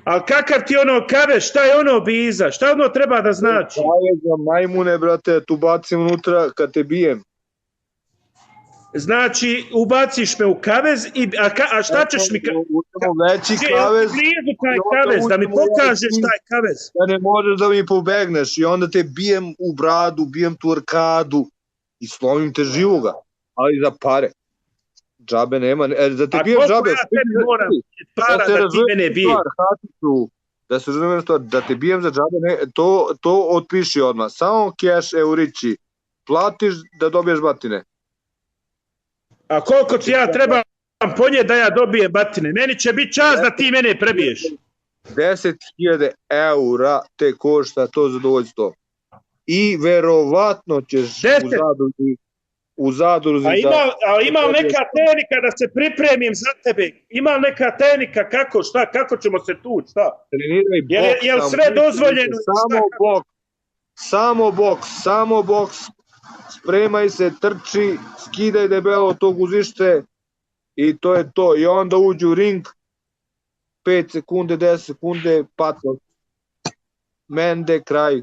Ali kakav ti ono kavez, šta je ono biza, šta ono treba da znači? Kavez za majmune, brate, tu bacim unutra kad te bijem. Znači, ubaciš me u kavez, a šta ćeš mi... Uzmemo veći Gdje je kavez. blizu taj kavez, da mi pokažeš taj kavez? Da ne možeš da mi pobegneš i onda te bijem u bradu, bijem tu arkadu i slomim te živoga, ali za pare. Džabe nema, da te bijem džabe. A koliko ja tebi moram para da ti mene bije? Da se razumije stvar, da te bijem za džabe, to otpiši odmah. Samo keš, eurići, platiš da dobiješ batine. A koliko ti ja trebam ponijeti da ja dobijem batine? Meni će biti čast da ti mene prebiješ. 10.000 eura te košta to zadovoljstvo. I verovatno ćeš u zadruzi... A imam neka tehnika da se pripremim za tebe? Imam neka tehnika kako ćemo se tući, šta? Treniraj boks. Jel sve dozvoljeno? Samo boks. Spremaj se, trči, skidaj debelo to guzište i to je to. I onda uđu u ring, 5 sekunde, 10 sekunde, pato. Mende, kraj.